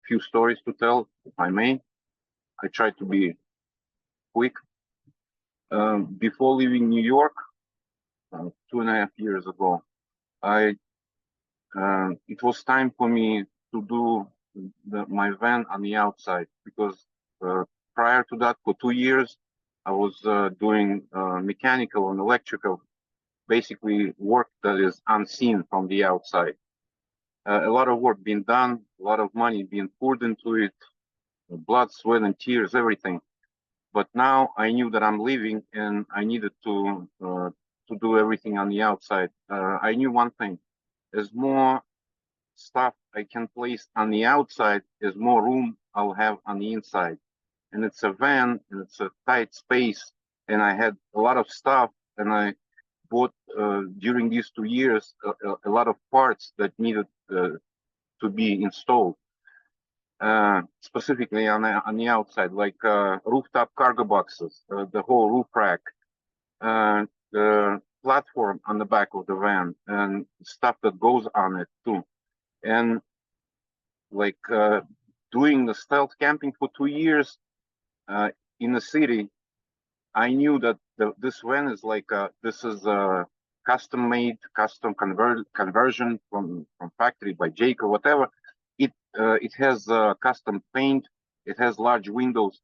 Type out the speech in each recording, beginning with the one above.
few stories to tell, if I may. I try to be quick. Before leaving New York, 2.5 years ago, it was time for me to do my van on the outside, because prior to that, for 2 years, I was doing mechanical and electrical, basically work that is unseen from the outside. A lot of work being done, a lot of money being poured into it, blood, sweat, and tears, everything. But now I knew that I'm leaving, and I needed to do everything on the outside. I knew one thing: as more stuff I can place on the outside, as more room I'll have on the inside. And it's a van, and it's a tight space, and I had a lot of stuff, and I bought during these 2 years a lot of parts that needed to be installed, specifically on the outside, like rooftop cargo boxes, the whole roof rack, the platform on the back of the van, and stuff that goes on it too. And like doing the stealth camping for 2 years in the city, I knew that this van is like this is a custom made, custom conversion from factory by Jake or whatever. It has custom paint. It has large windows.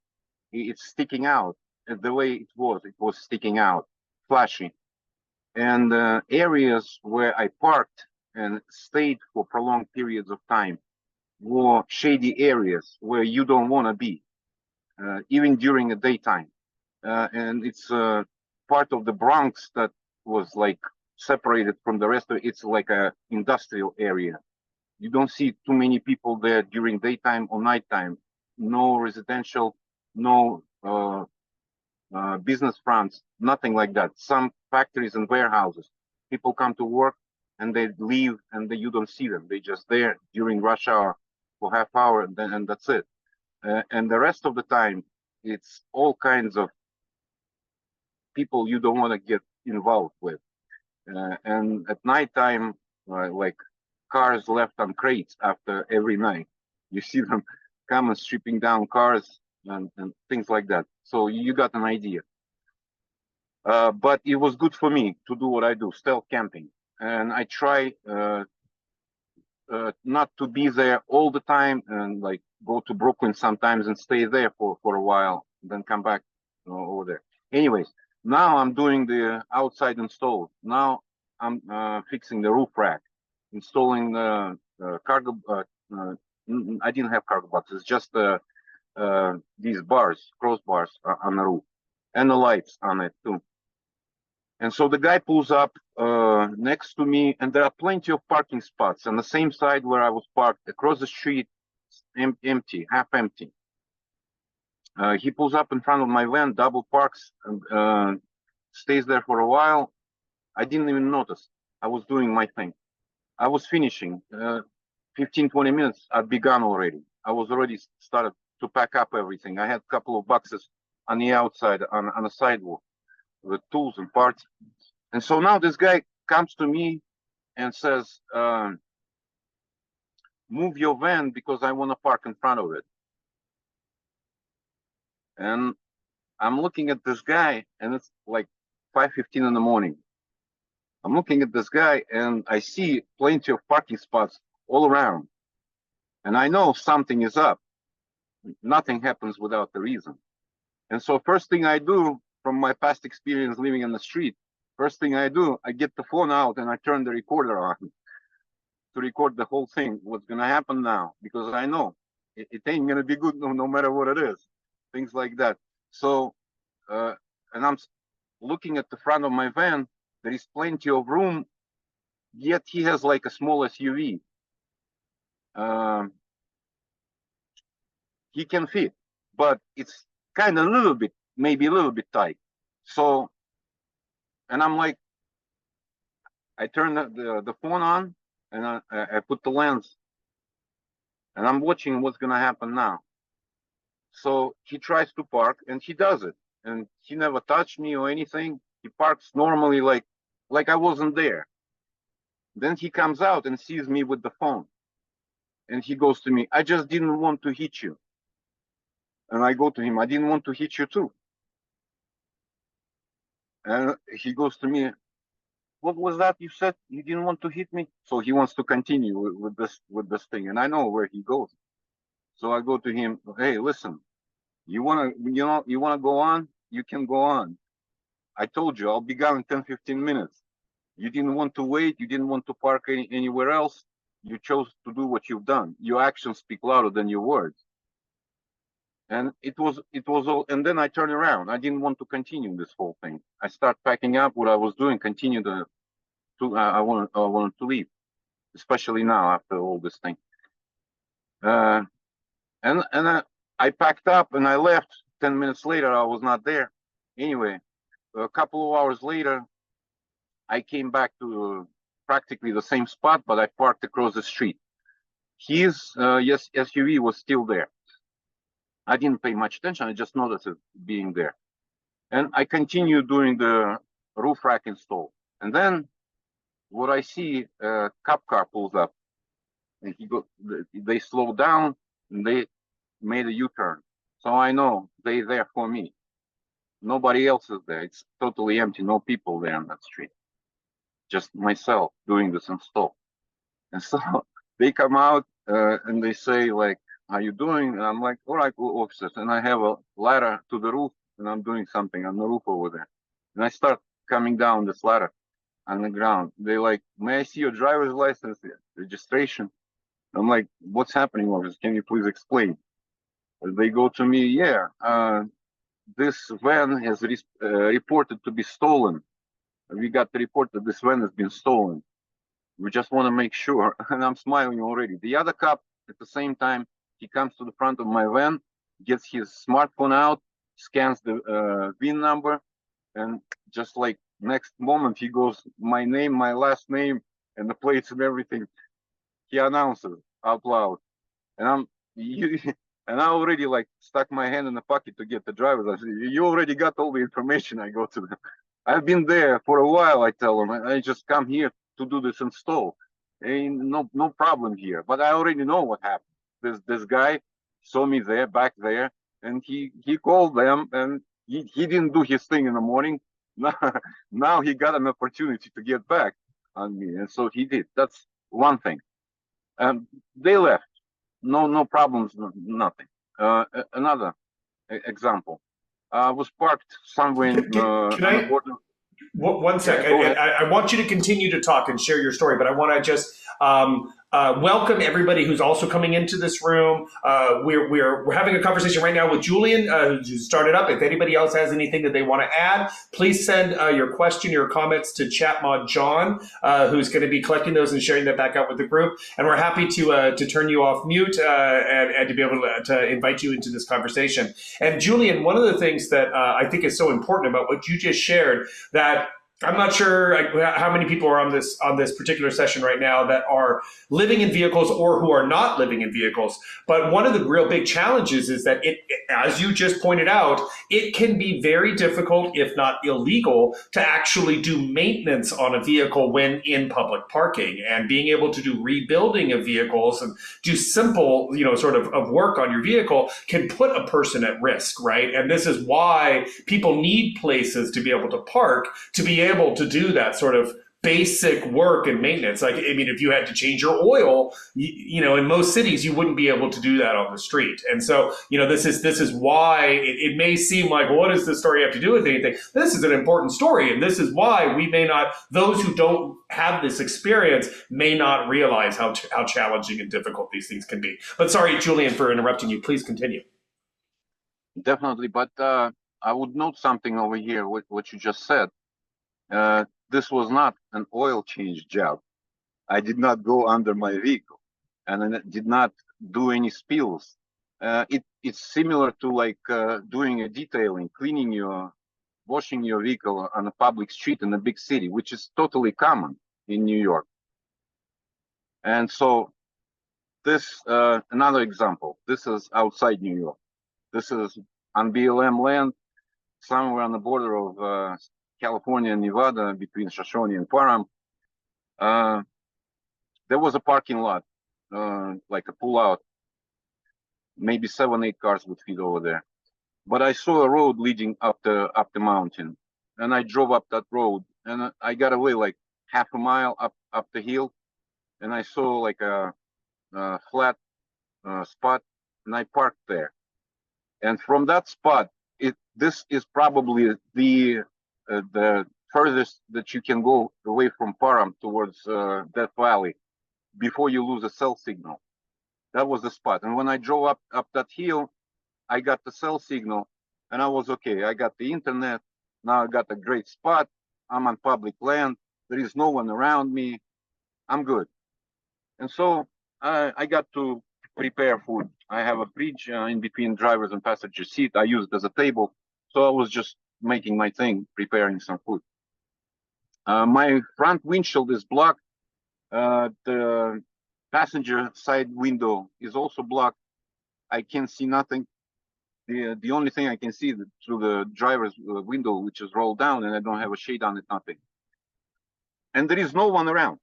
It's sticking out. The way it was sticking out, flashy. And areas where I parked and stayed for prolonged periods of time were shady areas where you don't want to be, even during the daytime. And it's part of the Bronx that was like separated from the rest of it. It's like a industrial area. You don't see too many people there during daytime or nighttime. No residential, no business fronts, nothing like that. Some factories and warehouses. People come to work and they leave, and you don't see them. They're just there during rush hour for half hour, and that's it. And the rest of the time, it's all kinds of people you don't want to get involved with. And at nighttime, like cars left on crates after every night. You see them come and stripping down cars and things like that. So you got an idea. But it was good for me to do what I do, stealth camping. And I try not to be there all the time, and like go to Brooklyn sometimes and stay there for a while, then come back over there. Anyways, now I'm doing the outside install. Now I'm fixing the roof rack, installing the cargo. I didn't have cargo boxes, just these bars, crossbars on the roof, and the lights on it too. And so the guy pulls up next to me, and there are plenty of parking spots on the same side where I was parked. Across the street, empty, half empty. He pulls up in front of my van, double parks, and stays there for a while. I didn't even notice. I was doing my thing. I was finishing. 15, 20 minutes, I'd be gone already. I was already started to pack up everything. I had a couple of boxes on the outside, on the sidewalk, with tools and parts. And so now this guy comes to me and says, move your van because I want to park in front of it. And I'm looking at this guy, and it's like 5:15 in the morning. I'm looking at this guy, and I see plenty of parking spots all around. And I know something is up. Nothing happens without a reason. And so first thing I do, from my past experience living on the street, first thing I do, I get the phone out and I turn the recorder on to record the whole thing. What's going to happen now? Because I know it ain't going to be good no matter what it is. Things like that. So, and I'm looking at the front of my van. There is plenty of room, yet he has like a small SUV. He can fit, but it's kind of a little bit, maybe a little bit tight. So, and I'm like, I turn the phone on, and I put the lens, and I'm watching what's going to happen now. So he tries to park, and he does it, and he never touched me or anything. He parks normally, like I wasn't there. Then he comes out and sees me with the phone. And he goes to me, I just didn't want to hit you. And I go to him, I didn't want to hit you too. And he goes to me, what was that you said? You didn't want to hit me? So he wants to continue with this thing. And I know where he goes. So I go to him, hey, listen, you wanna go on? You can go on. I told you I'll be gone in 10, 15 minutes. You didn't want to wait, you didn't want to park anywhere else. You chose to do what you've done. Your actions speak louder than your words. And it was all, and then I turned around. I didn't want to continue this whole thing. I start packing up what I was doing, I wanted to leave, especially now after all this thing. I packed up and I left. 10 minutes later, I was not there. Anyway, a couple of hours later, I came back to practically the same spot, but I parked across the street. His SUV was still there. I didn't pay much attention. I just noticed it being there. And I continued doing the roof rack install. And then what I see, a cop car pulls up. And they slowed down and they made a U-turn. So I know they're there for me. Nobody else is there. It's totally empty. No people there on that street. Just myself doing this install. And so they come out and they say, like, how you doing? And I'm like, all right, officers. And I have a ladder to the roof and I'm doing something on the roof over there. And I start coming down this ladder on the ground. They like, may I see your driver's license, registration? I'm like, what's happening, officer? Can you please explain? They go to me, yeah, this van has reported to be stolen. We got the report that this van has been stolen. We just want to make sure. And I'm smiling already. The other cop, at the same time, he comes to the front of my van, gets his smartphone out, scans the VIN number, and just like next moment, he goes, my name, my last name, and the plates and everything. He announces out loud. And and I already like stuck my hand in the pocket to get the driver's license. You already got all the information. I go to them. I've been there for a while. I tell them I just come here to do this install. Ain't no problem here. But I already know what happened. This guy saw me there, back there, and he called them, and he didn't do his thing in the morning. Now he got an opportunity to get back on me, and so he did. That's one thing. They left. No problems, nothing. Another example. I was parked somewhere on the border. One second. I want you to continue to talk and share your story, but I want to just welcome everybody who's also coming into this room. We're having a conversation right now with Julian, who started up. If anybody else has anything that they want to add, please send your question, your comments to ChatMod John, who's going to be collecting those and sharing that back out with the group. And we're happy to turn you off mute and to be able to invite you into this conversation. And Julian, one of the things that I think is so important about what you just shared, that I'm not sure how many people are on this particular session right now that are living in vehicles or who are not living in vehicles. But one of the real big challenges is that as you just pointed out, it can be very difficult, if not illegal, to actually do maintenance on a vehicle when in public parking. And being able to do rebuilding of vehicles and do simple, sort of work on your vehicle can put a person at risk, right? And this is why people need places to be able to park, to be able to do that sort of basic work and maintenance. Like, I mean, if you had to change your oil, in most cities, you wouldn't be able to do that on the street. And so, this is why it may seem like, well, what does this story have to do with anything? This is an important story. And this is why those who don't have this experience may not realize how challenging and difficult these things can be. But sorry, Julian, for interrupting you. Please continue. Definitely. But I would note something over here, what you just said. This was not an oil change job. I did not go under my vehicle, and I did not do any spills. It's similar to like doing a detailing, washing your vehicle on a public street in a big city, which is totally common in New York. And so this, another example, this is outside New York. This is on BLM land, somewhere on the border of California and Nevada, between Shoshone and Parham. There was a parking lot like a pull out. Maybe 7, 8 cars would fit over there. But I saw a road leading up the mountain, and I drove up that road, and I got away like half a mile up the hill, and I saw like a flat spot, and I parked there. And from that spot, this is probably the furthest that you can go away from Param towards Death Valley before you lose a cell signal. That was the spot. And when I drove up that hill, I got the cell signal, and I was okay. I got the internet. Now I got a great spot. I'm on public land. There is no one around me. I'm good. And so I got to prepare food. I have a fridge in between driver's and passenger seat. I use it as a table. So I was just making my thing, preparing some food. My front windshield is blocked. The passenger side window is also blocked. I can't see nothing. The only thing I can see is through the driver's window, which is rolled down, and I don't have a shade on it, nothing. And there is no one around.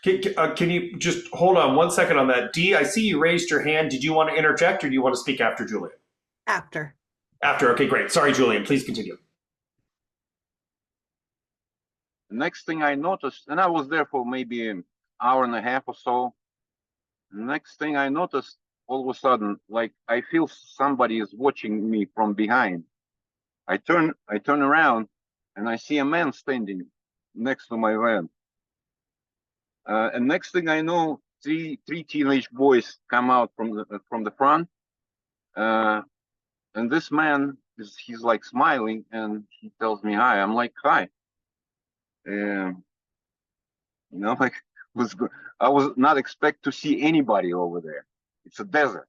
Can you just hold on 1 second on that? Dee, I see you raised your hand. Did you want to interject, or do you want to speak after Julian? After. After, okay, great. Sorry, Julian, please continue. The next thing I noticed, and I was there for maybe an hour and a half or so. The next thing I noticed, all of a sudden, like I feel somebody is watching me from behind. I turn around, and I see a man standing next to my van. And next thing I know, three teenage boys come out from the front. And this man he's like smiling, and he tells me hi. I'm like, hi. Like I was not expect to see anybody over there. It's a desert.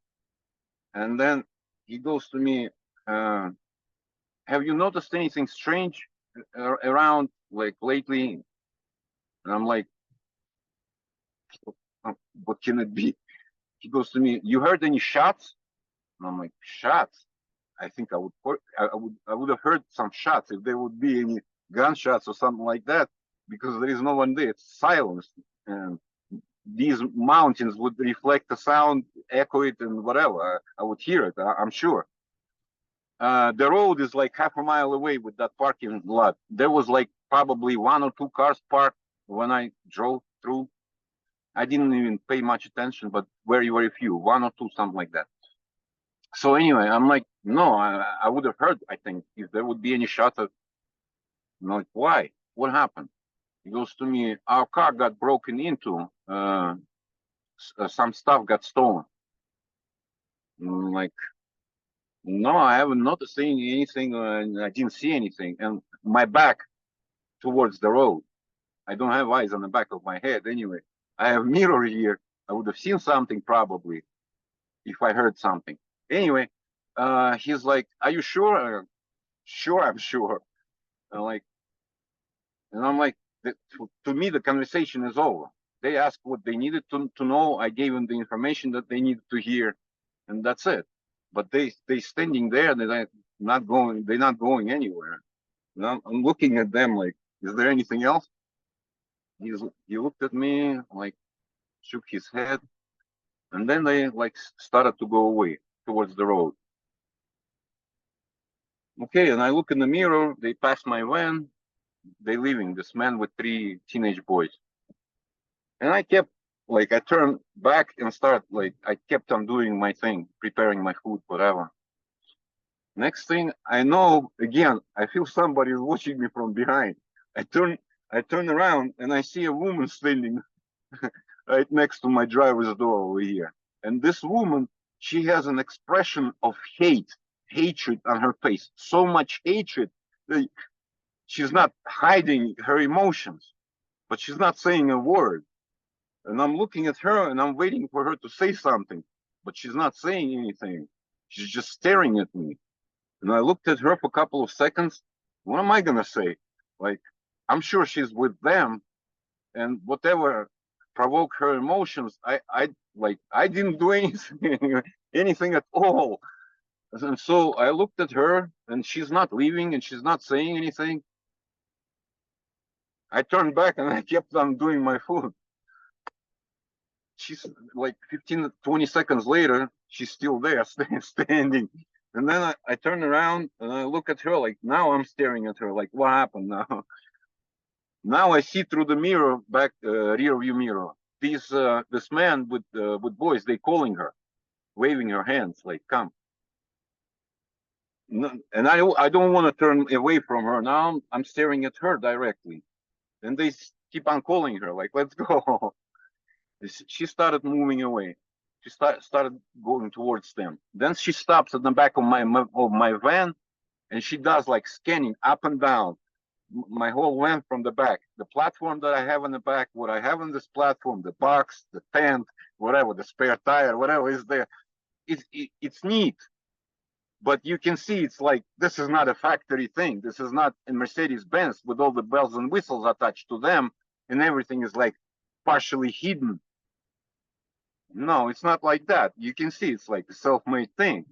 And then he goes to me, have you noticed anything strange around like lately? And I'm like, what can it be? He goes to me, you heard any shots? And I'm like, shots? I think I would have heard some shots if there would be any gunshots or something like that, because there is no one there. It's silence, and these mountains would reflect the sound, echo it, and whatever. I would hear it. I'm sure. The road is like half a mile away with that parking lot. There was like probably 1 or 2 cars parked when I drove through. I didn't even pay much attention, but very, very few, 1 or 2, something like that. So anyway, I'm like, no, I would have heard, I think, if there would be any shot of, I'm like, why? What happened? He goes to me, our car got broken into, some stuff got stolen. I'm like, no, I haven't noticed anything, and I didn't see anything. And my back towards the road. I don't have eyes on the back of my head anyway. I have mirror here. I would have seen something probably if I heard something. Anyway, he's like, are you sure? Sure, I'm sure. I'm like, to me, the conversation is over. They asked what they needed to know. I gave them the information that they needed to hear, and that's it. But they standing there, they're not going anywhere. And I'm looking at them like, is there anything else? He looked at me, like, shook his head, and then they like started to go away towards the road. Okay, and I look in the mirror, they pass my van, they leaving, this man with 3 teenage boys. And I kept, like, I turned back and I kept on doing my thing, preparing my food, whatever. Next thing I know, again, I feel somebody is watching me from behind. I turn around, and I see a woman standing right next to my driver's door over here. And this woman, she has an expression of hatred on her face. So much hatred. She's not hiding her emotions, but she's not saying a word. And I'm looking at her, and I'm waiting for her to say something, but she's not saying anything. She's just staring at me. And I looked at her for a couple of seconds. What am I gonna say? Like, I'm sure she's with them, and whatever provoked her emotions, I didn't do anything at all. And so I looked at her, and she's not leaving, and she's not saying anything. I turned back, and I kept on doing my food. she's like 15, 20 seconds later, she's still there, standing. And then I turn around and I look at her, like, now I'm staring at her, like, what happened now? Now I see through the mirror, back rear view mirror, this man with boys, they calling her, waving her hands, like, come. No, and I don't want to turn away from her. Now I'm staring at her directly, and they keep on calling her, like, let's go. She started moving away. She started going towards them. Then she stops at the back of my van, and she does like scanning up and down my whole van from the back. The platform that I have in the back, what I have on this platform, the box, the tent, whatever, the spare tire, whatever is there. It's neat, but you can see it's like, this is not a factory thing. This is not a Mercedes-Benz with all the bells and whistles attached to them, and everything is like partially hidden. No, it's not like that. You can see it's like a self-made thing.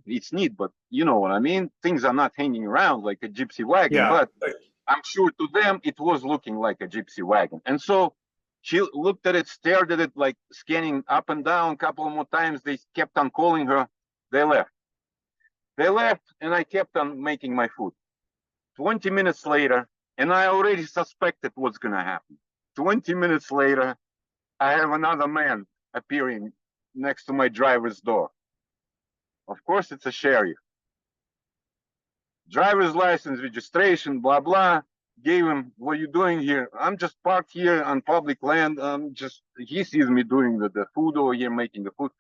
It's neat, but you know what I mean? Things are not hanging around like a gypsy wagon, Yeah. but I'm sure to them it was looking like a gypsy wagon. And so she looked at it, stared at it, like scanning up and down a couple of more times. They kept on calling her. They left. They left, and I kept on making my food. 20 minutes later, and I already suspected what's going to happen. 20 minutes later, I have another man appearing next to my driver's door. Of course, it's a sheriff. Driver's license, registration, blah, blah. Gave him, what are you doing here? I'm just parked here on public land. He sees me doing the food over here, making the food.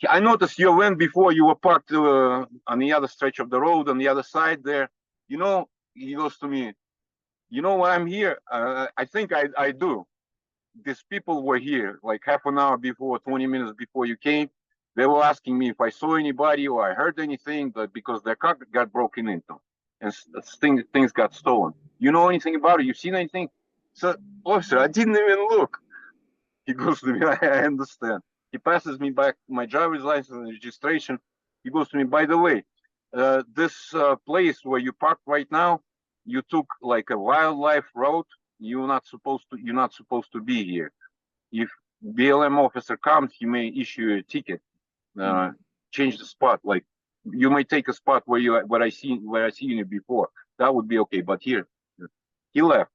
I noticed you went before, you were parked on the other stretch of the road, on the other side there. You know, he goes to me, you know why I'm here? I think I do. These people were here like half an hour before, 20 minutes before you came. They were asking me if I saw anybody or I heard anything, but because their car got broken into and things got stolen. You know anything about it? You seen anything? So, officer, I didn't even look. He goes to me, I understand. He passes me back my driver's license and registration. He goes to me, by the way, this place where you parked right now, you took like a wildlife route. You're not supposed to be here. If BLM officer comes, he may issue you a ticket. Change the spot. Like you may take a spot where I seen you before. That would be okay. But here, he left.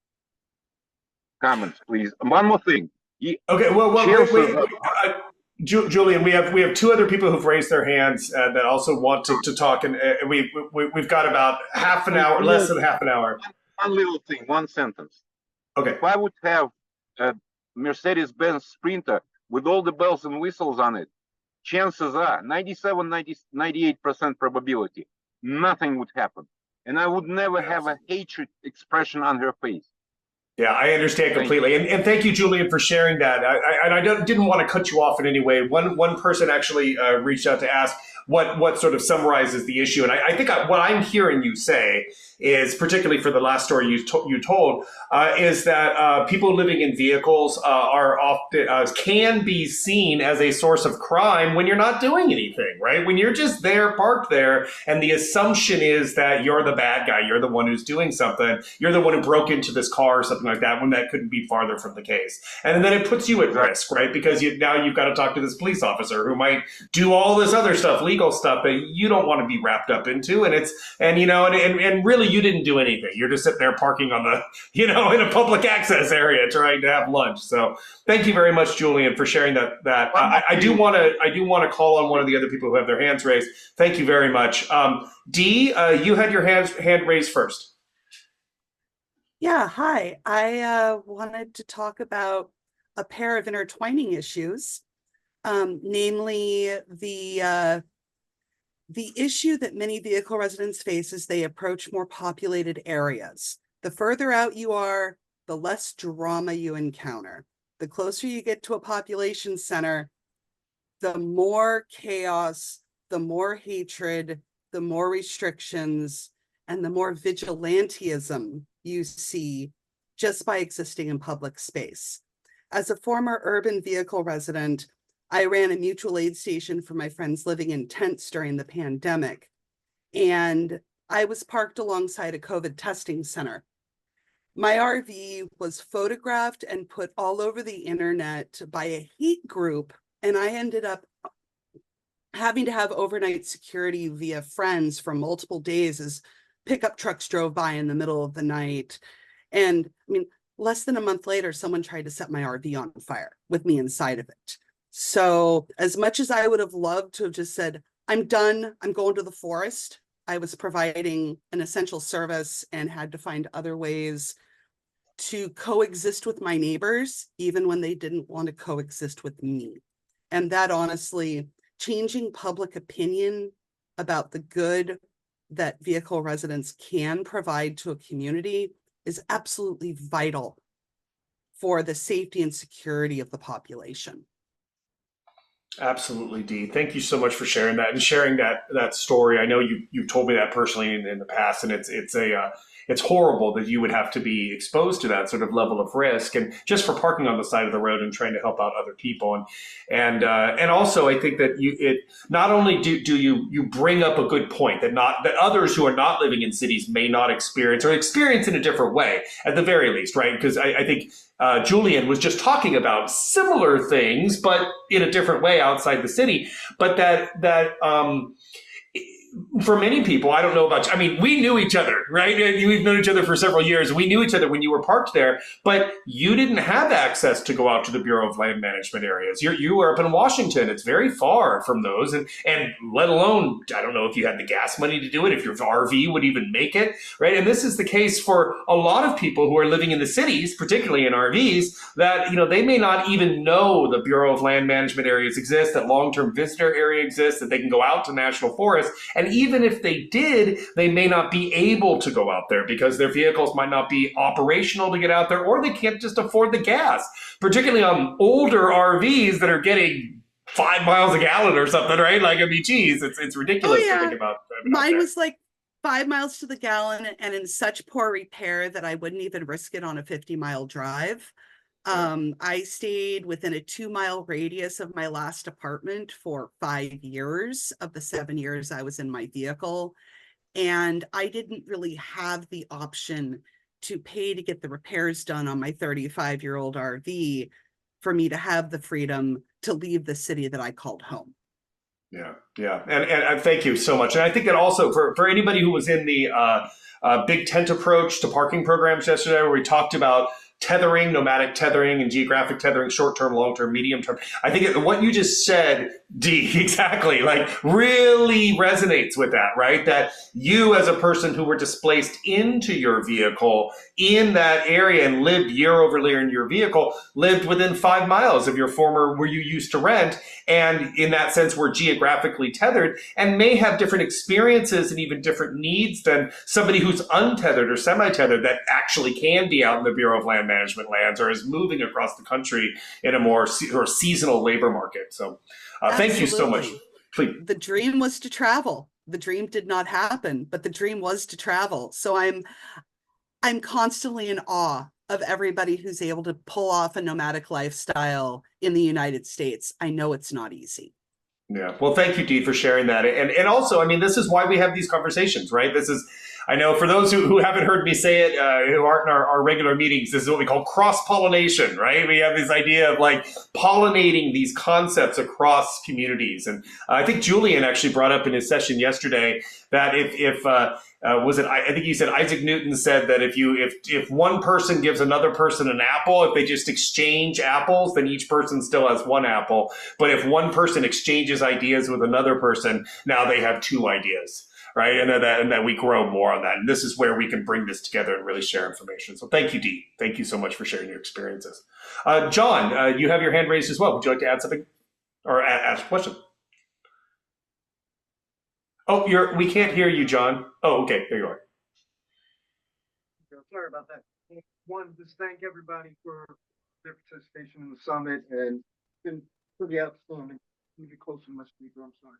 Comments, please. One more thing. Okay. Well, wait. Julian, we have two other people who've raised their hands that also want to talk, and we've got about half an hour, less than half an hour. One little thing, one sentence. Okay. If I would have a Mercedes-Benz Sprinter with all the bells and whistles on it, chances are 98% probability, nothing would happen. And I would never have a hatred expression on her face. Yeah, I understand completely. And thank you, Julian, for sharing that. I didn't want to cut you off in any way. One person actually reached out to ask what sort of summarizes the issue. And I think what I'm hearing you say is, particularly for the last story you told, is that people living in vehicles are often can be seen as a source of crime when you're not doing anything, right? When you're just there, parked there, and the assumption is that you're the bad guy, you're the one who's doing something, you're the one who broke into this car or something like that, when that couldn't be farther from the case. And then it puts you at risk, right? Because now you've got to talk to this police officer who might do all this other stuff, legal stuff that you don't want to be wrapped up into. And really you didn't do anything. You're just sitting there parking on the, in a public access area trying to have lunch. So thank you very much, Julian, for sharing that. I do want to call on one of the other people who have their hands raised. Thank you very much. Dee, you had your hand raised first. Yeah, hi. I wanted to talk about a pair of intertwining issues, namely the issue that many vehicle residents face as they approach more populated areas. The further out you are, the less drama you encounter. The closer you get to a population center, the more chaos, the more hatred, the more restrictions, and the more vigilantism you see just by existing in public space. As a former urban vehicle resident, I ran a mutual aid station for my friends living in tents during the pandemic, and I was parked alongside a COVID testing center. My RV was photographed and put all over the internet by a hate group, and I ended up having to have overnight security via friends for multiple days as pickup trucks drove by in the middle of the night. And I mean, less than a month later, someone tried to set my RV on fire with me inside of it. So as much as I would have loved to have just said, I'm done, I'm going to the forest, I was providing an essential service and had to find other ways to coexist with my neighbors, even when they didn't want to coexist with me. And that honestly, changing public opinion about the good that vehicle residents can provide to a community is absolutely vital for the safety and security of the population. Absolutely, Dee. Thank you so much for sharing that and sharing that story. I know you told me that personally in the past, and it's horrible that you would have to be exposed to that sort of level of risk, and just for parking on the side of the road and trying to help out other people. And also I think that it not only do you bring up a good point that others who are not living in cities may not experience, or experience in a different way at the very least, right? Because I think Julian was just talking about similar things, but in a different way outside the city. But for many people, I don't know about you. I mean, we knew each other, right? We've known each other for several years. We knew each other when you were parked there, but you didn't have access to go out to the Bureau of Land Management areas. You were up in Washington. It's very far from those, and let alone, I don't know if you had the gas money to do it, if your RV would even make it, right? And this is the case for a lot of people who are living in the cities, particularly in RVs, that they may not even know the Bureau of Land Management areas exist, that long-term visitor area exists, that they can go out to national forests. And even if they did, they may not be able to go out there because their vehicles might not be operational to get out there, or they can't just afford the gas, particularly on older RVs that are getting 5 miles a gallon or something, right? Like, I mean, geez, it's ridiculous to think about. Mine was like 5 miles to the gallon and in such poor repair that I wouldn't even risk it on a 50-mile drive. I stayed within a 2-mile radius of my last apartment for 5 years of the 7 years I was in my vehicle. And I didn't really have the option to pay to get the repairs done on my 35-year-old RV for me to have the freedom to leave the city that I called home. Yeah. And thank you so much. And I think that also for anybody who was in the big tent approach to parking programs yesterday, where we talked about tethering, nomadic tethering, and geographic tethering, short-term, long-term, medium-term. I think what you just said, Dee, exactly, like really resonates with that, right? That you as a person who were displaced into your vehicle in that area and lived year over year in your vehicle, lived within 5 miles of your former where you used to rent, and in that sense were geographically tethered and may have different experiences and even different needs than somebody who's untethered or semi-tethered that actually can be out in the Bureau of Land Management lands or is moving across the country in a more seasonal labor market. So thank you so much. Please. The dream was to travel. The dream did not happen, but the dream was to travel. So I'm constantly in awe of everybody who's able to pull off a nomadic lifestyle in the United States. I know it's not easy. Yeah. Well, thank you, Dee, for sharing that. And also, I mean, this is why we have these conversations, right? This is, I know for those who haven't heard me say it, who aren't in our regular meetings, this is what we call cross-pollination, right? We have this idea of like pollinating these concepts across communities. And I think Julian actually brought up in his session yesterday that I think you said Isaac Newton said that if one person gives another person an apple, if they just exchange apples, then each person still has one apple. But if one person exchanges ideas with another person, now they have 2 ideas, right? And that we grow more on that. And this is where we can bring this together and really share information. So thank you, Dee. Thank you so much for sharing your experiences. John, you have your hand raised as well. Would you like to add something or ask a question? Oh, we can't hear you, John. Oh, okay, there you are. Sorry about that. One, just thank everybody for their participation in the summit, and it's been pretty outstanding. Let me get closer to my speaker, I'm sorry.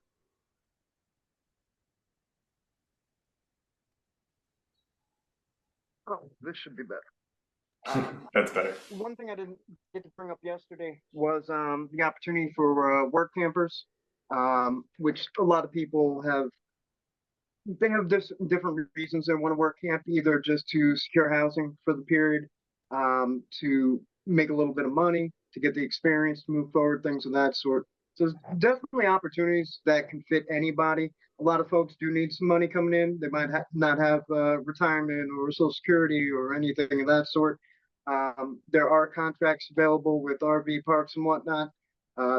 Oh, this should be better. That's better. One thing I didn't get to bring up yesterday was the opportunity for work campers, which a lot of people have they have different reasons they want to work camp, either just to secure housing for the period, to make a little bit of money, to get the experience, to move forward, things of that sort. So there's definitely opportunities that can fit anybody. A lot of folks do need some money coming in. They might not have retirement or Social Security or anything of that sort. There are contracts available with RV parks and whatnot.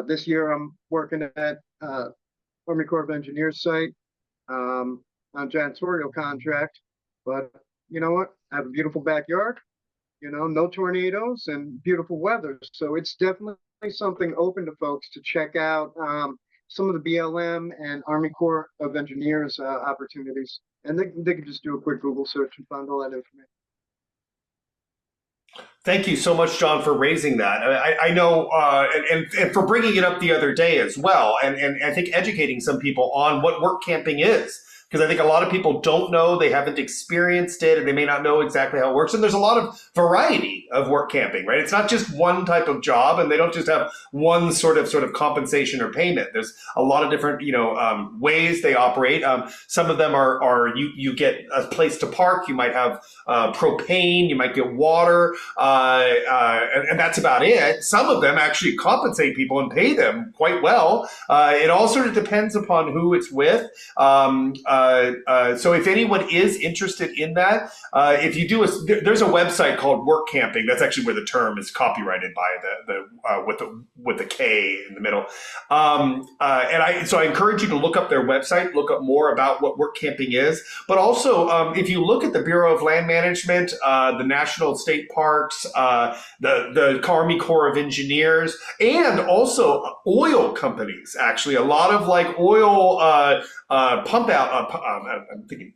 This year I'm working at Army Corps of Engineers site on janitorial contract, but you know what? I have a beautiful backyard, no tornadoes and beautiful weather. So it's definitely something open to folks to check out some of the BLM and Army Corps of Engineers opportunities. And they can just do a quick Google search and find all that information. Thank you so much, John, for raising that. I know, and for bringing it up the other day as well, and I think educating some people on what work camping is. Because I think a lot of people don't know, they haven't experienced it, and they may not know exactly how it works. And there's a lot of variety of work camping, right? It's not just one type of job, and they don't just have one sort of compensation or payment. There's a lot of different, ways they operate. Some of them are you get a place to park, you might have propane, you might get water, and that's about it. Some of them actually compensate people and pay them quite well. It all sort of depends upon who it's with. So if anyone is interested in that, if you do there's a website called Work Camping. That's actually where the term is copyrighted by with the K in the middle. So I encourage you to look up their website, look up more about what work camping is. But also, if you look at the Bureau of Land Management, the National State Parks, the Army Corps of Engineers, and also oil companies, actually, a lot of like oil pump out, I'm thinking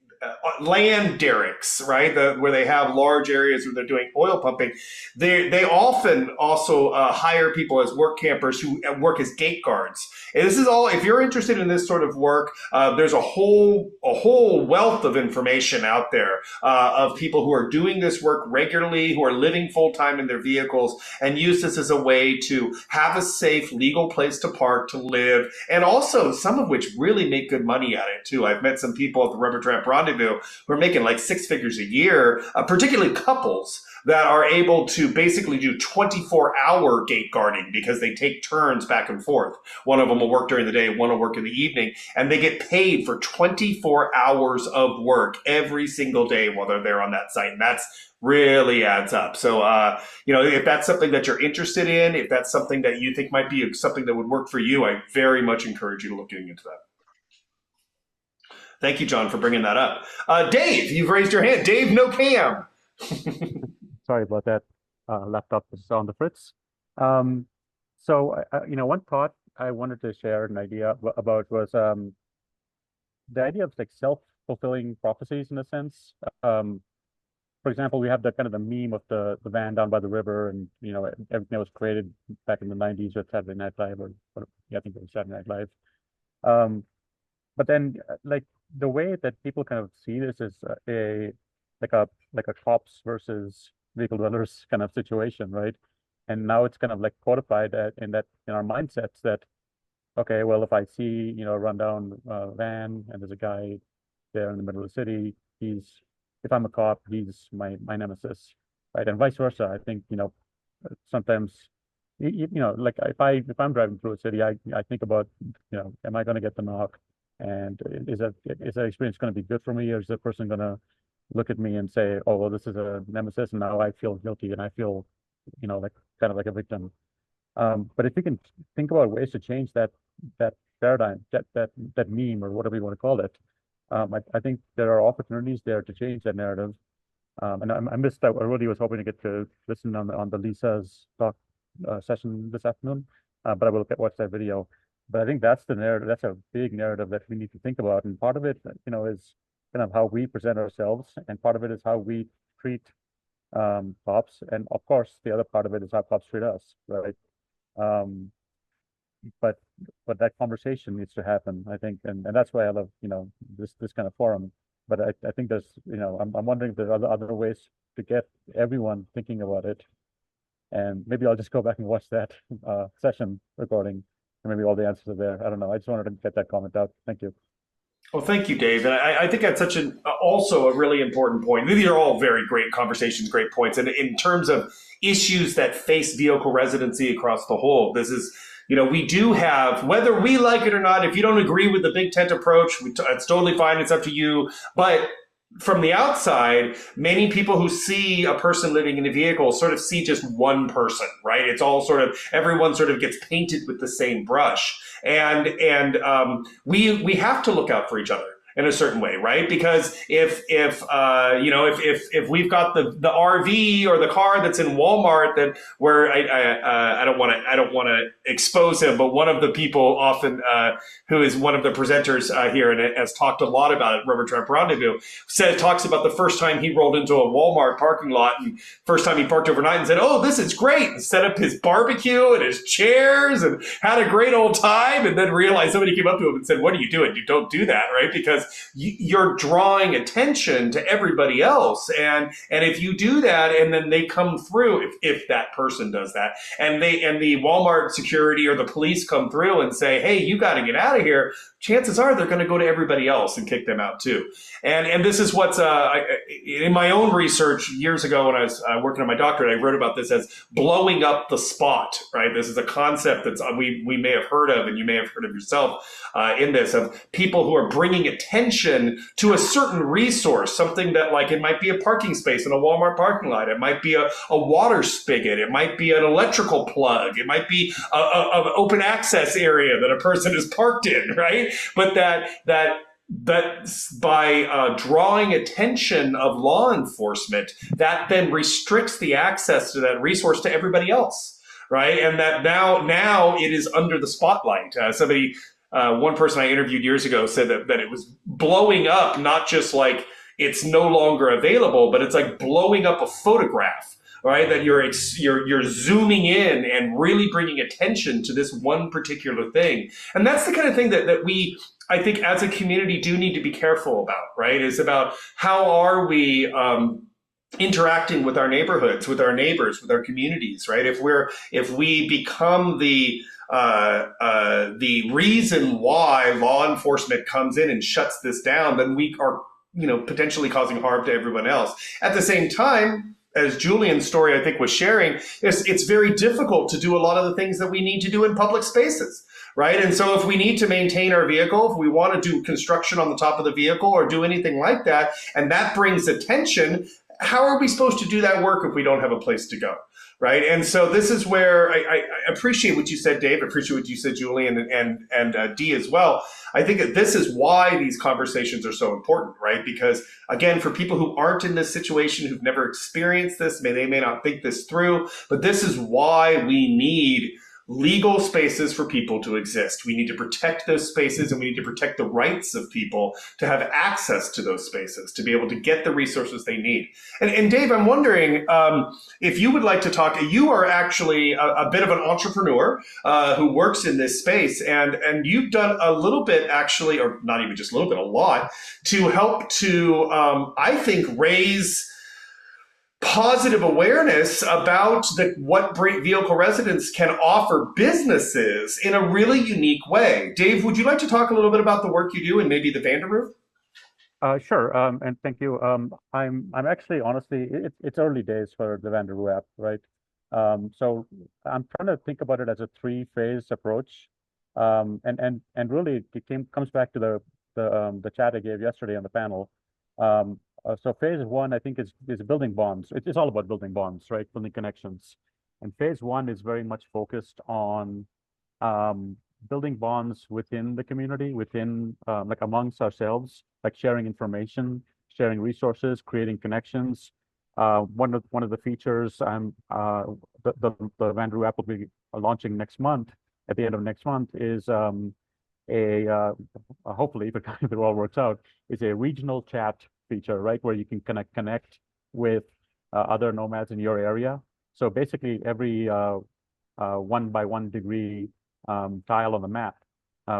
land derricks, right? Where they have large areas where they're doing oil pumping. They often also hire people as work campers who work as gate guards. And this is all, if you're interested in this sort of work, there's a whole wealth of information out there of people who are doing this work regularly, who are living full time in their vehicles, and use this as a way to have a safe, legal place to park, to live, and also some of which really make good money at it too. I've met some people at the Rubber Tramp Rendezvous who are making like 6 figures a year, particularly couples that are able to basically do 24-hour gate guarding because they take turns back and forth. One of them will work during the day, one will work in the evening, and they get paid for 24 hours of work every single day while they're there on that site. And that's really adds up. So, if that's something that you're interested in, if that's something that you think might be something that would work for you, I very much encourage you to look into that. Thank you, John, for bringing that up. Dave, you've raised your hand. Dave, no cam. Sorry about that. Laptop was on the fritz. So, one thought I wanted to share an idea about was the idea of like self-fulfilling prophecies in a sense. For example, we have the kind of the meme of the van down by the river, and everything that was created back in the 90s with Saturday Night Live, I think it was Saturday Night Live. But then, like the way that people kind of see this is a cops versus vehicle dwellers kind of situation, right? And now it's kind of like codified in our mindsets that, okay, well, if I see a rundown van and there's a guy there in the middle of the city, if I'm a cop, he's my nemesis, right? And vice versa. I think sometimes like if I'm driving through a city, I think about am I going to get the knock? And is that experience going to be good for me, or is that person going to look at me and say, oh, well, this is a nemesis, and now I feel guilty and I feel, like kind of like a victim. But if we can think about ways to change that paradigm, that meme, or whatever you want to call it, I think there are opportunities there to change that narrative. And I missed out. I really was hoping to get to listen on the Lisa's talk session this afternoon, but I will watch that video. But I think that's the narrative. That's a big narrative that we need to think about. And part of it, is kind of how we present ourselves, and part of it is how we treat cops, and of course, the other part of it is how cops treat us, right? But that conversation needs to happen, I think, and that's why I love this kind of forum. But I think there's I'm wondering if there are other ways to get everyone thinking about it. And maybe I'll just go back and watch that session recording. And maybe all the answers are there. I don't know. I just wanted to get that comment out. Thank you. Well, thank you, Dave. And I think that's also a really important point. These are all very great conversations, great points. And in terms of issues that face vehicle residency across the whole, this is, we do have, whether we like it or not, if you don't agree with the big tent approach, it's totally fine. It's up to you. But from the outside, many people who see a person living in a vehicle sort of see just one person, right? It's all everyone sort of gets painted with the same brush. And we have to look out for each other in a certain way, right? Because if we've got the RV or the car that's in Walmart where I don't want to expose him, but one of the people often who is one of the presenters here and has talked a lot about it, Rubber Tramp Rendezvous, talks about the first time he rolled into a Walmart parking lot and first time he parked overnight and said, "Oh, this is great," and set up his barbecue and his chairs and had a great old time, and then realized somebody came up to him and said, "What are you doing? You don't do that," right? Because you're drawing attention to everybody else. And if you do that and then they come through, if that person does that, and the Walmart security or the police come through and say, "Hey, you got to get out of here," chances are they're going to go to everybody else and kick them out too. And this is what's in my own research years ago when I was working on my doctorate, I wrote about this as blowing up the spot, right? This is a concept that's we may have heard of, and you may have heard of yourself in this, of people who are bringing attention to a certain resource, something that, like, it might be a parking space in a Walmart parking lot, it might be a water spigot, it might be an electrical plug, it might be an open access area that a person is parked in, right? But that by drawing attention of law enforcement, that then restricts the access to that resource to everybody else, right? And that now it is under the spotlight. One person I interviewed years ago said that it was blowing up, not just like it's no longer available, but it's like blowing up a photograph. Right, that you're zooming in and really bringing attention to this one particular thing, and that's the kind of thing that we, I think, as a community do need to be careful about. Right, is about how are we interacting with our neighborhoods, with our neighbors, with our communities. Right, if we become the reason why law enforcement comes in and shuts this down, then we are potentially causing harm to everyone else. At the same time, as Julian's story, I think, was sharing, it's very difficult to do a lot of the things that we need to do in public spaces, right? And so if we need to maintain our vehicle, if we want to do construction on the top of the vehicle or do anything like that, and that brings attention, how are we supposed to do that work if we don't have a place to go? Right. And so this is where I appreciate what you said, Dave. I appreciate what you said, Julian, and Dee as well. I think that this is why these conversations are so important, right? Because, again, for people who aren't in this situation, who've never experienced this, they may not think this through, but this is why we need legal spaces for people to exist. We need to protect those spaces, and we need to protect the rights of people to have access to those spaces, to be able to get the resources they need. And Dave, I'm wondering if you would like to talk. You are actually a bit of an entrepreneur who works in this space, and you've done a little bit, actually, or not even just a little bit, a lot, to help to, I think, raise positive awareness about what vehicle residents can offer businesses in a really unique way. Dave, would you like to talk a little bit about the work you do and maybe the Vanderroof? Sure, and thank you. I'm actually, honestly, it's early days for the Vanderroof app, right? So I'm trying to think about it as a 3-phase approach, and really it comes back to the chat I gave yesterday on the panel. So phase 1, I think, is building bonds. It's all about building bonds, right? Building connections. And phase 1 is very much focused on building bonds within the community, within like amongst ourselves, like sharing information, sharing resources, creating connections. One of the features the Vanderroof app will be launching next month, at the end of next month, is hopefully, if it all works out, is a regional chat feature, right, where you can connect with other nomads in your area. So basically, every 1 by 1 degree tile on the map,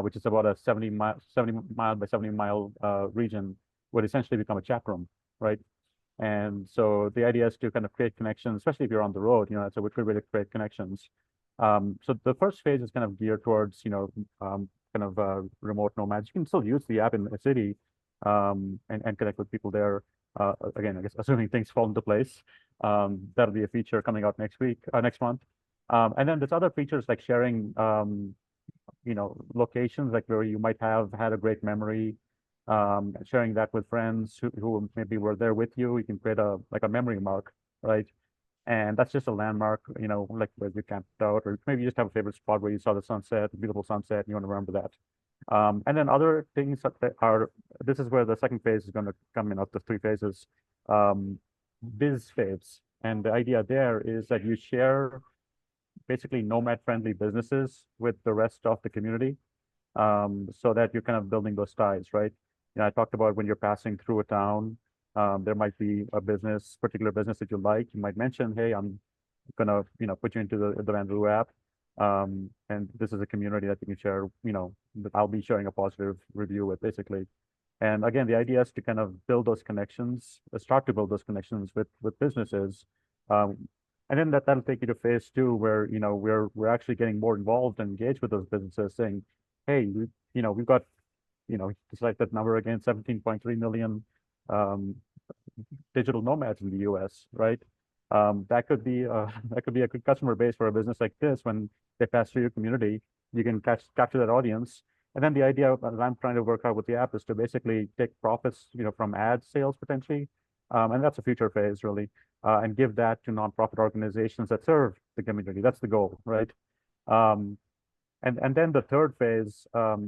which is about a 70 mile by 70 mile region, would essentially become a chat room, right? And so the idea is to kind of create connections, especially if you're on the road. It's a good way to create connections. So the first phase is kind of geared towards kind of remote nomads. You can still use the app in the city and connect with people there. Again, I guess assuming things fall into place, that'll be a feature coming out next month. And then there's other features like sharing, locations like where you might have had a great memory, sharing that with friends who maybe were there with you. You can create a memory mark, right? And that's just a landmark, like where you camped out, or maybe you just have a favorite spot where you saw the sunset, a beautiful sunset, and you want to remember that. And then other things this is where the second phase is going to come in of the 3 phases, biz faves. And the idea there is that you share basically nomad-friendly businesses with the rest of the community, so that you're kind of building those ties, right? I talked about when you're passing through a town, there might be a particular business that you like. You might mention, hey, I'm gonna, put you into the Vanderloo app. And this is a community that you can share, that I'll be sharing a positive review with, basically. And again, the idea is to kind of build those connections, start to build those connections with businesses. And then that'll take you to phase 2, where, we're actually getting more involved and engaged with those businesses, saying, hey, we've got, just like that number again, 17.3 million digital nomads in the US, right? That could be a good customer base for a business like this. When they pass through your community, you can capture that audience. And then the idea that I'm trying to work out with the app is to basically take profits, from ad sales potentially, and that's a future phase really, and give that to nonprofit organizations that serve the community. That's the goal, right? And then the third phase,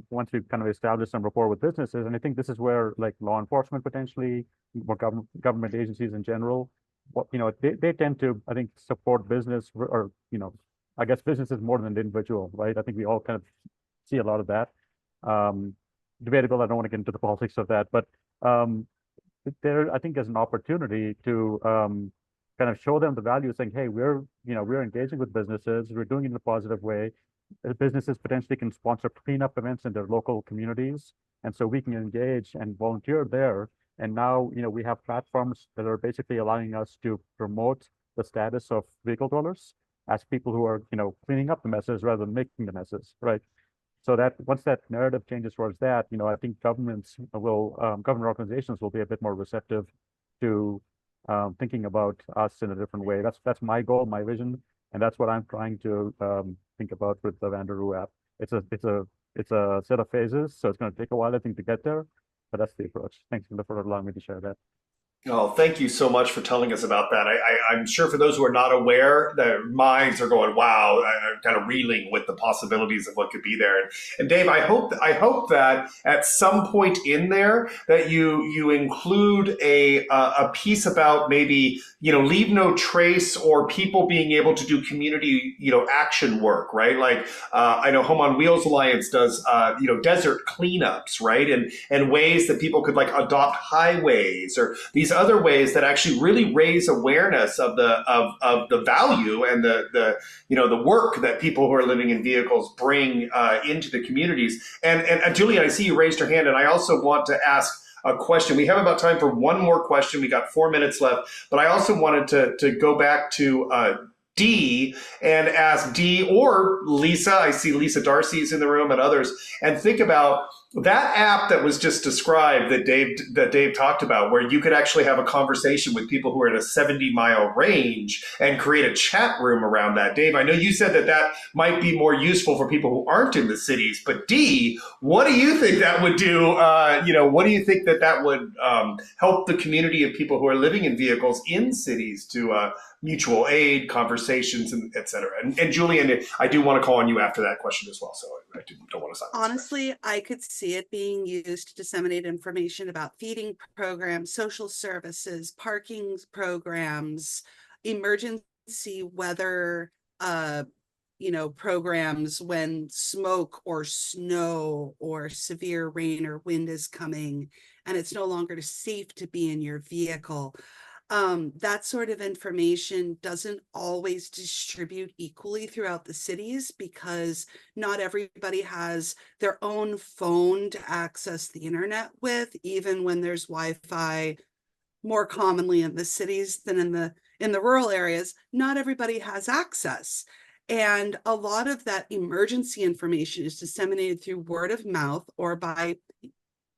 once we've kind of established some rapport with businesses, and I think this is where like law enforcement potentially, more government agencies in general, they tend to, I think, support business, or I guess businesses more than the individual, right? I think we all kind of see a lot of that. Debatable. I don't want to get into the politics of that, but there, I think, is an opportunity to kind of show them the value, saying, hey, we're engaging with businesses, we're doing it in a positive way. Businesses potentially can sponsor cleanup events in their local communities, and so we can engage and volunteer there. And now, we have platforms that are basically allowing us to promote the status of vehicle dwellers as people who are, cleaning up the messes rather than making the messes, right? So that once that narrative changes towards that, I think government organizations will be a bit more receptive to thinking about us in a different way. That's my goal, my vision, and that's what I'm trying to think about with the Vanderloo app. It's a set of phases, so it's going to take a while, I think, to get there, but that's the approach. Thanks for allowing me to share that. Oh, thank you so much for telling us about that. I'm sure for those who are not aware, their minds are going, wow, kind of reeling with the possibilities of what could be there. And Dave, I hope that at some point in there that you include a piece about maybe, leave no trace, or people being able to do community, action work, right? Like I know Home on Wheels Alliance does, desert cleanups, right? And ways that people could like adopt highways, or these other ways that actually really raise awareness of the value and the work that people who are living in vehicles bring into the communities. And Julia, I see you raised your hand, and I also want to ask a question. We have about time for one more question. We got 4 minutes left, but I also wanted to go back to Dee and ask Dee or Lisa. I see Lisa Darcy's in the room and others, and think about that app that was just described that Dave talked about, where you could actually have a conversation with people who are in a 70-mile range and create a chat room around that. Dave, I know you said that might be more useful for people who aren't in the cities, but Dee, what do you think that would do? What do you think that would help the community of people who are living in vehicles in cities to mutual aid, conversations, and et cetera? And Julian, I do want to call on you after that question as well, so I don't want to silence. Honestly, I could see it being used to disseminate information about feeding programs, social services, parking programs, emergency weather, programs when smoke or snow or severe rain or wind is coming and it's no longer safe to be in your vehicle. That sort of information doesn't always distribute equally throughout the cities, because not everybody has their own phone to access the internet with, even when there's Wi-Fi more commonly in the cities than in the rural areas. Not everybody has access. And a lot of that emergency information is disseminated through word of mouth or by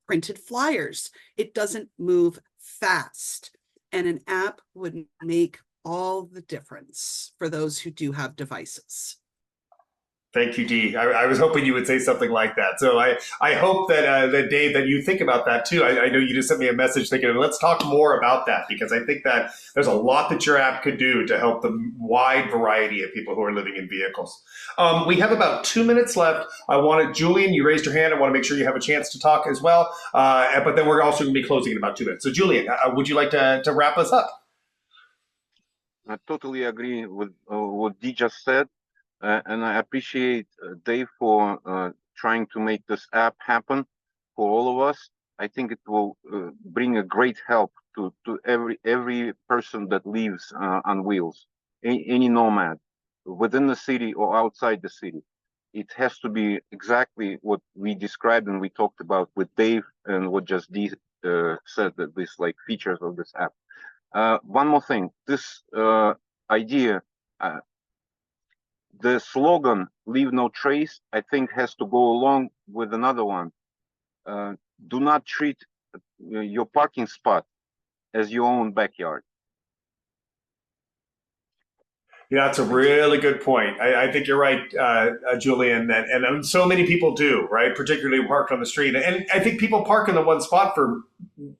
printed flyers. It doesn't move fast. And an app would make all the difference for those who do have devices. Thank you, Dee. I was hoping you would say something like that. So I hope that Dave, that you think about that too. I know you just sent me a message thinking, let's talk more about that, because I think that there's a lot that your app could do to help the wide variety of people who are living in vehicles. We have about 2 minutes left. Julian, you raised your hand. I want to make sure you have a chance to talk as well. But then we're also going to be closing in about 2 minutes. So Julian, would you like to wrap us up? I totally agree with what Dee just said. And I appreciate Dave for trying to make this app happen for all of us. I think it will bring a great help to every person that lives on wheels, any nomad within the city or outside the city. It has to be exactly what we described and we talked about with Dave and what just Dee said, that this like features of this app. One more thing, this idea, the slogan "Leave no trace," I think has to go along with another one. Do not treat your parking spot as your own backyard. Yeah, that's a really good point. I think you're right, Julian, and so many people do, right? Particularly parked on the street. And I think people park in the one spot for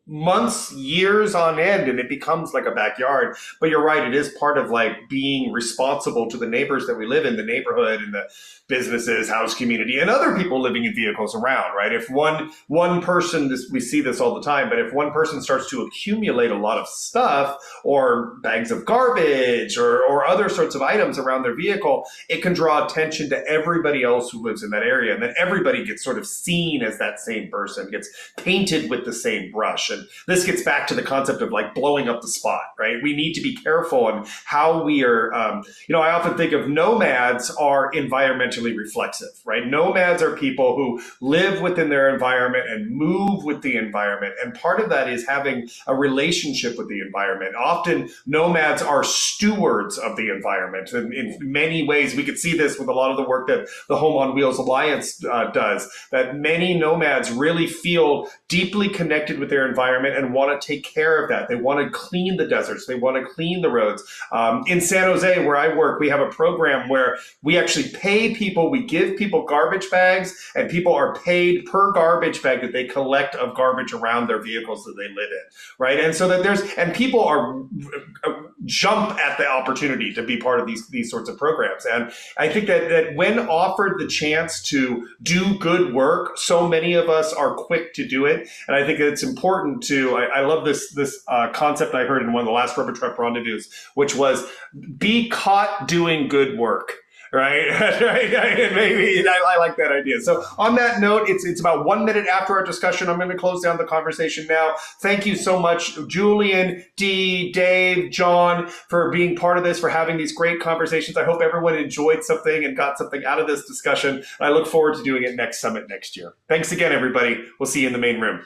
months, years on end, and it becomes like a backyard. But you're right, it is part of like being responsible to the neighbors that we live in, the neighborhood and the businesses, house community, and other people living in vehicles around, right? If one person, we see this all the time, but if one person starts to accumulate a lot of stuff or bags of garbage or other sorts of items around their vehicle, it can draw attention to everybody else who lives in that area. And then everybody gets sort of seen as that same person, gets painted with the same brush. And this gets back to the concept of like blowing up the spot, right? We need to be careful on how we are, I often think of nomads are environmentally reflexive, right? Nomads are people who live within their environment and move with the environment. And part of that is having a relationship with the environment. Often nomads are stewards of the environment. And in many ways, we could see this with a lot of the work that the Home on Wheels Alliance does, that many nomads really feel deeply connected with their environment and want to take care of that. They want to clean the deserts. They want to clean the roads. In San Jose, where I work, we have a program where we actually pay people, we give people garbage bags, and people are paid per garbage bag that they collect of garbage around their vehicles that they live in, right? And so that people are jump at the opportunity to be part of these sorts of programs. And I think that when offered the chance to do good work, so many of us are quick to do it. And I think that it's important to, I love this concept I heard in one of the last Rubber Truck Rendezvous, which was be caught doing good work. Right? Maybe I like that idea. So on that note, it's about 1 minute after our discussion. I'm going to close down the conversation now. Thank you so much, Julian, Dee, Dave, John, for being part of this, for having these great conversations. I hope everyone enjoyed something and got something out of this discussion. I look forward to doing it next summit next year. Thanks again, everybody. We'll see you in the main room.